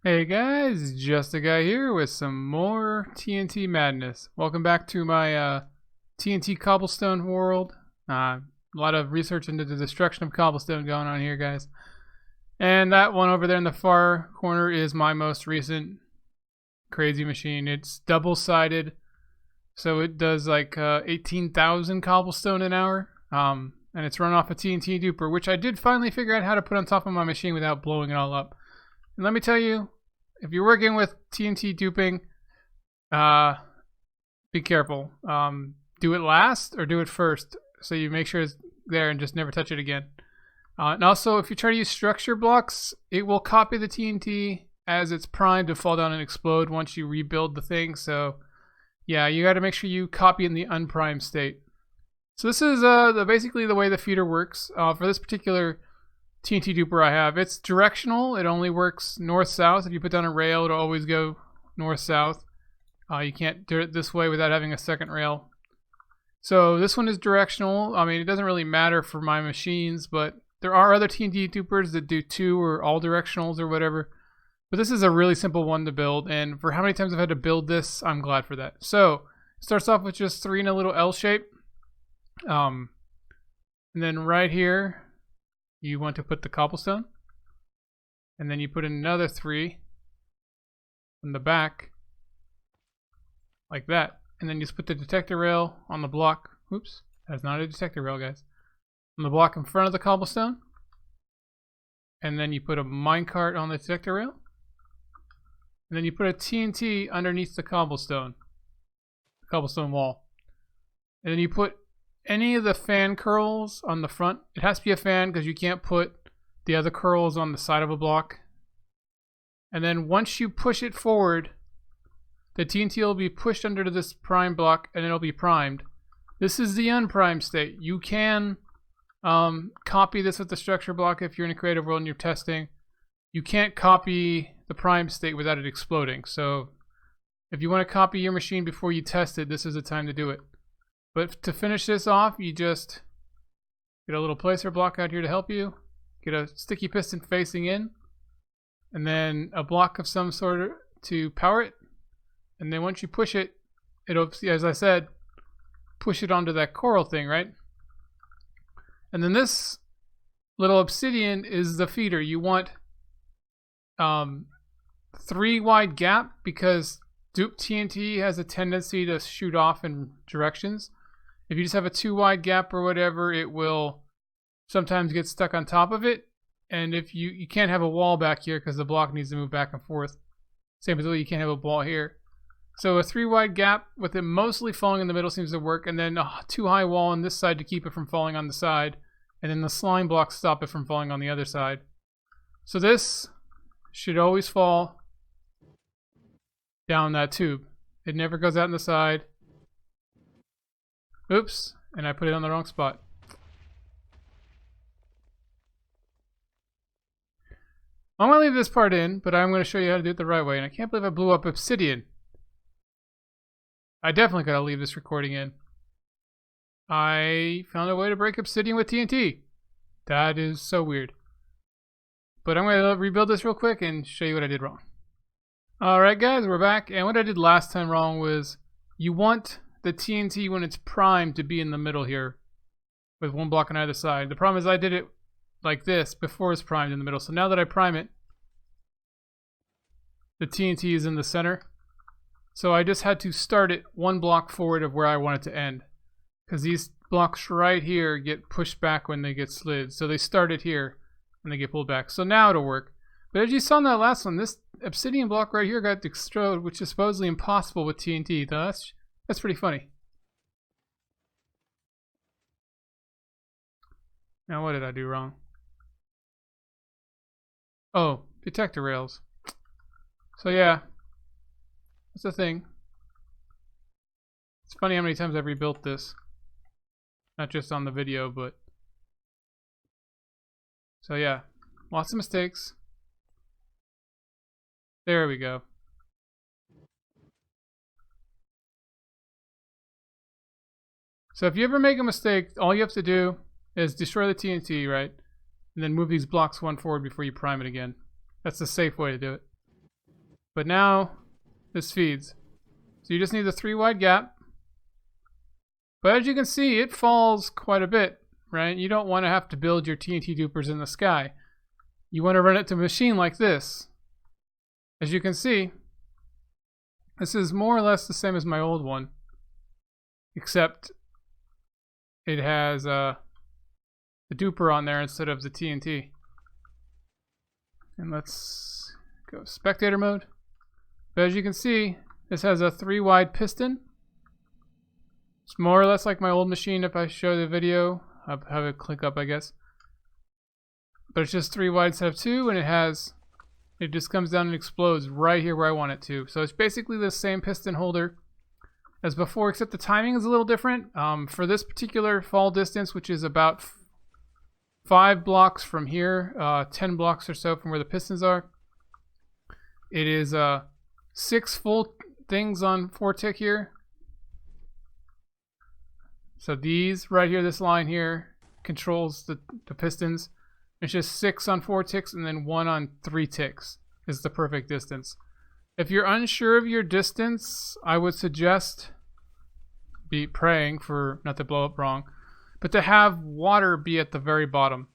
Hey guys, Justa guy here with some more TNT madness. Welcome back to my TNT cobblestone world. A lot of research into the destruction of cobblestone going on here, guys. And that one over there in the far corner is my most recent crazy machine. It's double-sided, so it does like 18,000 cobblestone an hour. And it's run off a TNT duper, which I did finally figure out how to put on top of my machine without blowing it all up. And let me tell you, if you're working with TNT duping, be careful. Do it last or do it first, so you make sure it's there and just never touch it again. And also, if you try to use structure blocks, it will copy the TNT as it's primed to fall down and explode once you rebuild the thing. So, yeah, you got to make sure you copy in the unprimed state. So this is basically the way the feeder works. For this particular TNT duper I have, it's directional. It only works north-south. If you put down a rail, it'll always go north-south. You can't do it this way without having a second rail. So this one is directional. I mean, it doesn't really matter for my machines, but there are other TNT dupers that do two or all directionals or whatever. But this is a really simple one to build, and for how many times I've had to build this, I'm glad for that. So it starts off with just 3 in a little L shape. And then right here, you want to put the cobblestone, and then you put in another 3 in the back, like that, and then you just put the detector rail on the block. Oops, that's not a detector rail, guys. On the block in front of the cobblestone, and then you put a minecart on the detector rail, and then you put a TNT underneath the cobblestone wall, and then you put any of the fan curls on the front. It has to be a fan because you can't put the other curls on the side of a block. And then once you push it forward, the TNT will be pushed under this prime block and it'll be primed. This is the unprimed state. You can copy this with the structure block if you're in a creative world and you're testing. You can't copy the prime state without it exploding. So if you want to copy your machine before you test it, this is the time to do it. But to finish this off, you just get a little placer block out here to help you. Get a sticky piston facing in, and then a block of some sort to power it. And then once you push it, it'll, as I said, push it onto that coral thing, right? And then this little obsidian is the feeder. You want 3 wide gap because dupe TNT has a tendency to shoot off in directions. If you just have a 2 wide gap or whatever, it will sometimes get stuck on top of it. And if you can't have a wall back here because the block needs to move back and forth. Same as you can't have a wall here. So a 3 wide gap with it mostly falling in the middle seems to work. And then a 2 high wall on this side to keep it from falling on the side. And then the slime blocks stop it from falling on the other side. So this should always fall down that tube. It never goes out in the side. Oops, and I put it on the wrong spot. I'm going to leave this part in, but I'm going to show you how to do it the right way. And I can't believe I blew up obsidian. I definitely got to leave this recording in. I found a way to break obsidian with TNT. That is so weird. But I'm going to rebuild this real quick and show you what I did wrong. Alright guys, we're back. And what I did last time wrong was you want the TNT when it's primed to be in the middle here with 1 block on either side. The problem is I did it like this before it's primed in the middle. So now that I prime it, the TNT is in the center. So I just had to start it 1 block forward of where I want it to end. Because these blocks right here get pushed back when they get slid. So they start it here and they get pulled back. So now it'll work. But as you saw in that last one, this obsidian block right here got destroyed, which is supposedly impossible with TNT. That's pretty funny. Now what did I do wrong? Oh, detector rails. So yeah, that's the thing. It's funny how many times I've rebuilt this. Not just on the video, but... So yeah, lots of mistakes. There we go. So if you ever make a mistake, all you have to do is destroy the TNT, right? And then move these blocks 1 forward before you prime it again. That's the safe way to do it. But now this feeds. So you just need the 3 wide gap. But as you can see, it falls quite a bit, right? You don't want to have to build your TNT dupers in the sky. You want to run it to a machine like this. As you can see, this is more or less the same as my old one, except it has the duper on there instead of the TNT. And let's go spectator mode. But as you can see, this has a 3 wide piston. It's more or less like my old machine. If I show the video, I'll have it click up, I guess. But it's just 3 wide instead of 2, and it just comes down and explodes right here where I want it to. So it's basically the same piston holder as before, except the timing is a little different. For this particular fall distance, which is about 5 blocks from here, 10 blocks or so from where the pistons are, it is 6 full things on 4 tick here. So these right here, this line here, controls the pistons. It's just 6 on 4 ticks and then 1 on 3 ticks is the perfect distance. If you're unsure of your distance, I would suggest be praying for not to blow up wrong, but to have water be at the very bottom.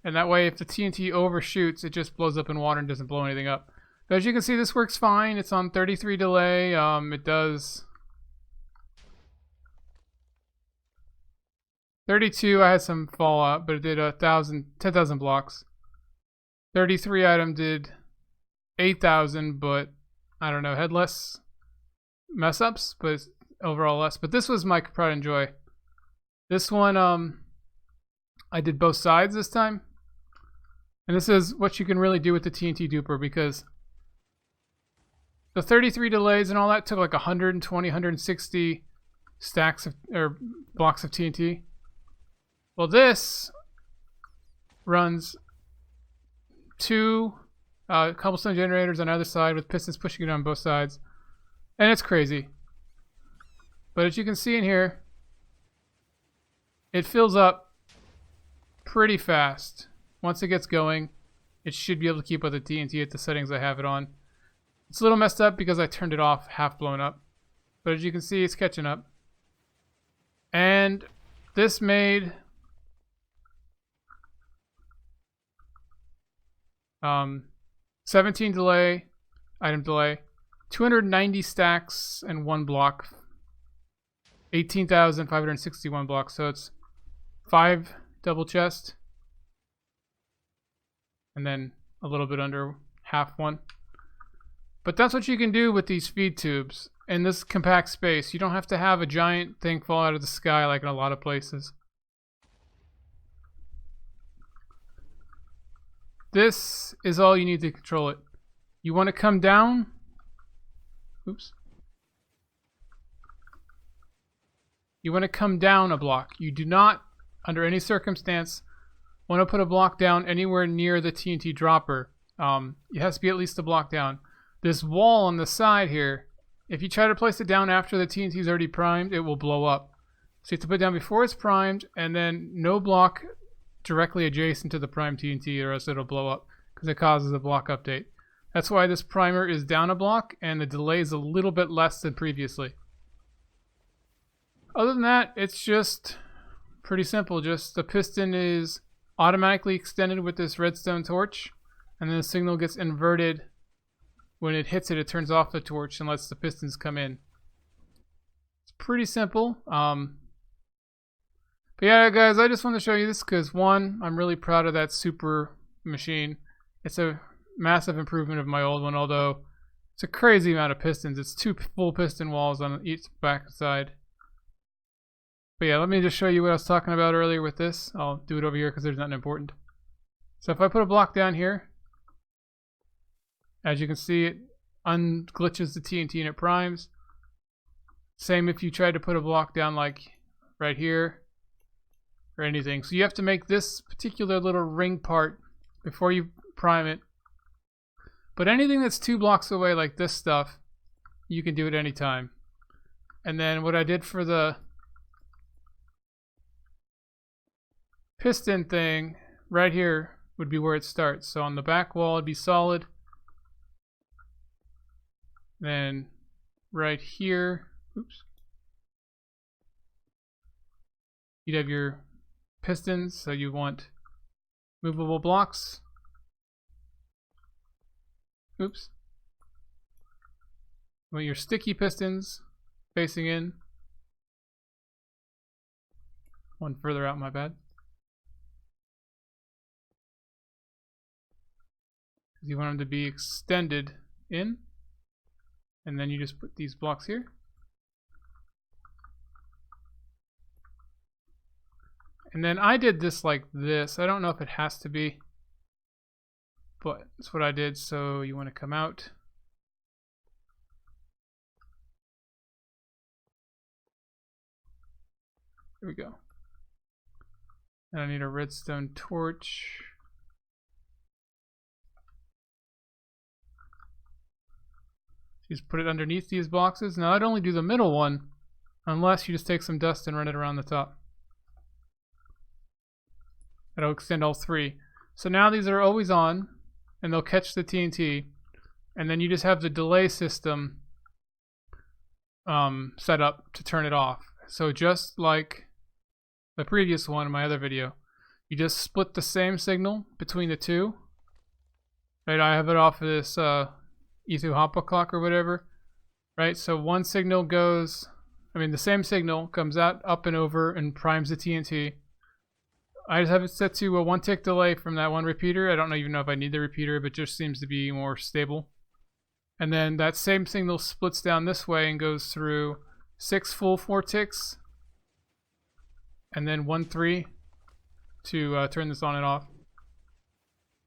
And that way if the TNT overshoots, it just blows up in water and doesn't blow anything up. But as you can see, this works fine. It's on 33 delay. It does 32, I had some fallout, but it did 10,000 blocks. 33 item did 8,000, but I don't know, had less mess ups, but it's overall less. But this was my pride and joy. This one, I did both sides this time. And this is what you can really do with the TNT duper, because the 33 delays and all that took like 120, 160 stacks of, or blocks of TNT. Well, this runs 2 cobblestone generators on either side with pistons pushing it on both sides. And it's crazy. But as you can see in here, it fills up pretty fast. Once it gets going, it should be able to keep with the TNT at the settings I have it on. It's a little messed up because I turned it off half blown up. But as you can see, it's catching up. And this made 17 delay, item delay, 290 stacks and 1 block, 18,561 blocks. So it's 5 double chest, and then a little bit under half one. But that's what you can do with these feed tubes in this compact space. You don't have to have a giant thing fall out of the sky like in a lot of places. This is all you need to control it. You want to come down. Oops. You want to come down a block. You do not, under any circumstance, want to put a block down anywhere near the TNT dropper. It has to be at least a block down. This wall on the side here, if you try to place it down after the TNT is already primed, it will blow up. So you have to put it down before it's primed, and then no block directly adjacent to the prime TNT, or else it'll blow up because it causes a block update. That's why this primer is down a block and the delay is a little bit less than previously. Other than that, it's just pretty simple. Just the piston is automatically extended with this redstone torch, and then the signal gets inverted. When it hits it, it turns off the torch and lets the pistons come in. It's pretty simple. But yeah, guys, I just want to show you this because, one, I'm really proud of that super machine. It's a massive improvement of my old one, although it's a crazy amount of pistons. It's 2 full piston walls on each back side. But yeah, let me just show you what I was talking about earlier with this. I'll do it over here because there's nothing important. So if I put a block down here, as you can see, it unglitches the TNT and it primes. Same if you try to put a block down like right here or anything. So you have to make this particular little ring part before you prime it. But anything that's 2 blocks away, like this stuff, you can do it anytime. And then what I did for the piston thing right here would be where it starts. So on the back wall it'd be solid, Then right here, oops, you'd have your pistons, so you want movable blocks. Oops. You want your sticky pistons facing in. One further out, my bad. You want them to be extended in, and then you just put these blocks here. And then I did this like this. I don't know if it has to be, but that's what I did. So you want to come out. There we go. And I need a redstone torch. Just put it underneath these boxes. Now I'd only do the middle one unless you just take some dust and run it around the top. That'll extend all three. So now these are always on and they'll catch the TNT, and then you just have the delay system set up to turn it off. So just like the previous one in my other video, you just split the same signal between the two. Right, I have it off of this Ethu Hoppa clock or whatever, right? So one signal goes, the same signal comes out, up and over, and primes the TNT. I just have it set to a 1 tick delay from that one repeater. I don't even know if I need the repeater, but it just seems to be more stable. And then that same signal splits down this way and goes through 6 full 4 ticks, and then 1 3 to turn this on and off.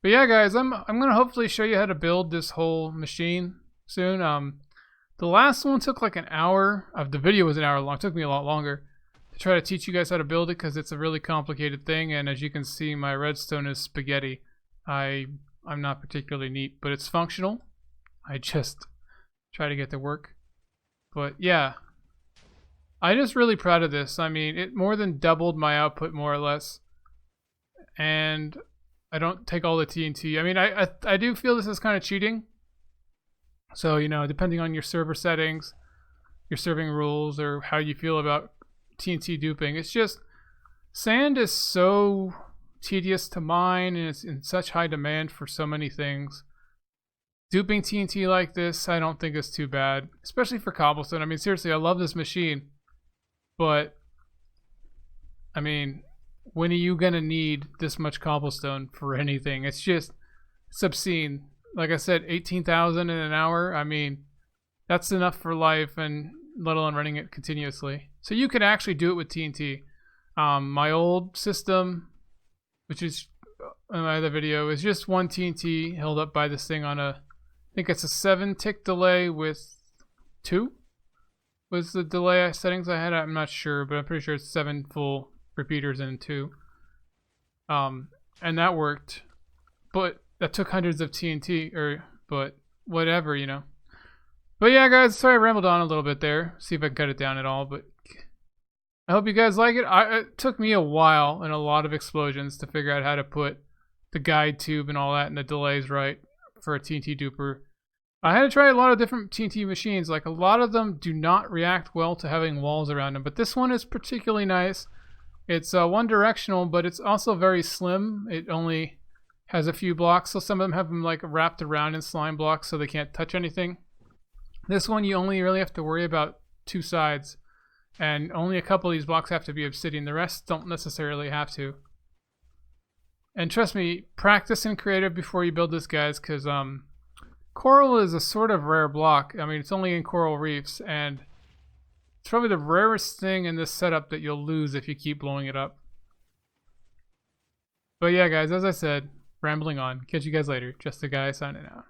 But yeah, guys, I'm gonna hopefully show you how to build this whole machine soon. The last one took like an hour. The video was an hour long. It took me a lot longer to try to teach you guys how to build it because it's a really complicated thing. And as you can see, my redstone is spaghetti. I'm not particularly neat, but it's functional. I just try to get to work. But yeah, I'm just really proud of this. It more than doubled my output, more or less. And I don't take all the TNT. I do feel this is kind of cheating. So, depending on your server settings, your serving rules, or how you feel about TNT duping, it's just, sand is so tedious to mine, and it's in such high demand for so many things. Duping TNT like this, I don't think is too bad, especially for cobblestone. Seriously, I love this machine, but, when are you gonna need this much cobblestone for anything? It's obscene. Like I said, 18,000 in an hour. That's enough for life, and let alone running it continuously. So you could actually do it with TNT. My old system, which is in my other video, is just 1 TNT held up by this thing on I think it's a 7 tick delay with 2 was the delay settings I had. I'm not sure, but I'm pretty sure it's 7 full repeaters and 2. And that worked, but that took hundreds of TNT, but whatever, But yeah, guys, sorry I rambled on a little bit there. See if I can cut it down at all, but I hope you guys like it. It took me a while and a lot of explosions to figure out how to put the guide tube and all that and the delays right for a TNT duper. I had to try a lot of different TNT machines. Like, a lot of them do not react well to having walls around them, but this one is particularly nice. It's one directional, but it's also very slim. It only has a few blocks, so some of them have them like wrapped around in slime blocks so they can't touch anything. This one, you only really have to worry about 2 sides, and only a couple of these blocks have to be obsidian. The rest don't necessarily have to. And trust me, practice in creative before you build this, guys, because coral is a sort of rare block. It's only in coral reefs, and it's probably the rarest thing in this setup that you'll lose if you keep blowing it up. But yeah, guys, as I said, rambling on. Catch you guys later. Just a guy signing out.